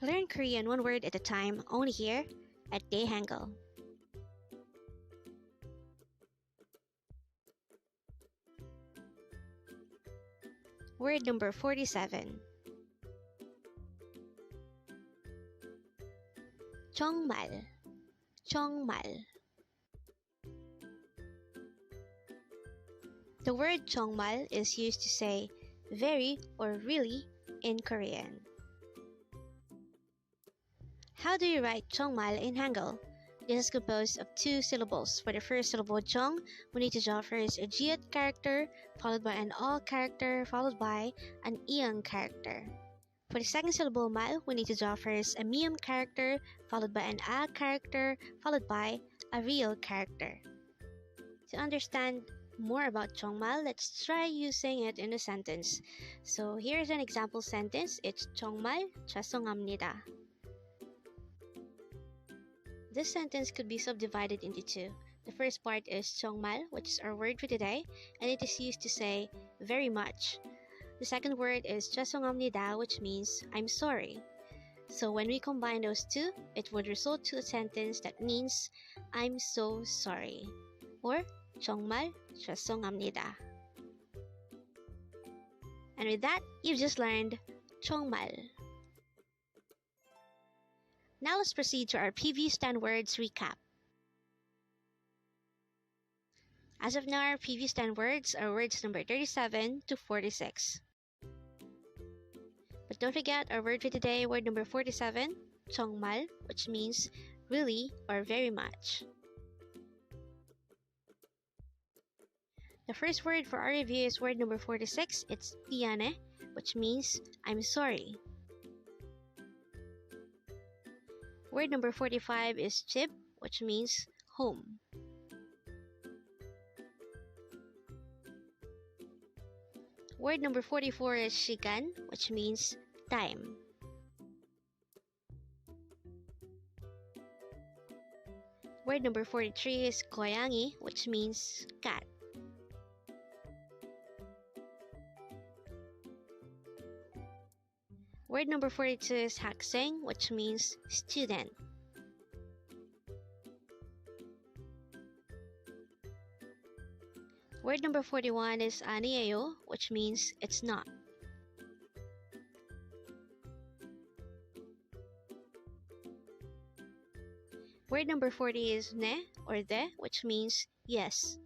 Learn Korean one word at a time, only here at Dae-Hangul. Word number 47. 정말, 정말. The word 정말 is used to say very or really in Korean. How do you write 정말 in Hangul? This is composed of two syllables. For the first syllable 정, we need to draw first a jiat character, followed by an all character, followed by an iang character. For the second syllable mal, we need to draw first a mium character, followed by an a character, followed by a real character. To understand more about 정말, let's try using it in a sentence. So here's an example sentence. It's 정말 죄송합니다. This sentence could be subdivided into two. The first part is 정말, which is our word for today, and it is used to say very much. The second word is 죄송합니다, which means I'm sorry. So when we combine those two, it would result to a sentence that means I'm so sorry, or 정말 죄송합니다. And with that, you've just learned 정말. Now let's proceed to our previous 10 words recap. As of now, our previous 10 words are words number 37 to 46. But don't forget our word for today, word number 47, 정말, which means really or very much. The first word for our review is word number 46. It's 미안해, which means I'm sorry. Word number 45 is 집, which means home. Word number 44 is 시간, which means time. Word number 43 is 고양이, which means cat. Word number 42 is 학생, which means student. Word number 41 is 아니에요, which means it's not. Word number 40 is 네 or 네, which means yes.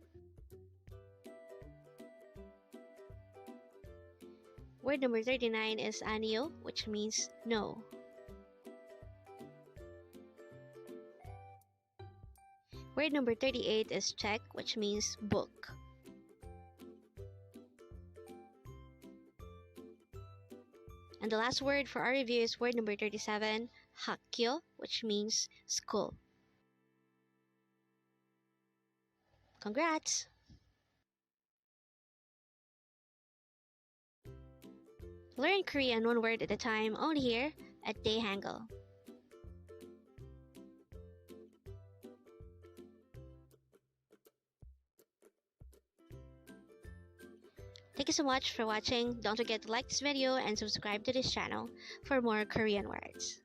Word number 39 is Aniyo, which means no. Word number 38 is check, which means book. And the last word for our review is word number 37, 학교, which means school. Congrats! Learn Korean one word at a time, only here at Dae-Hangul. Thank you so much for watching. Don't forget to like this video and subscribe to this channel for more Korean words.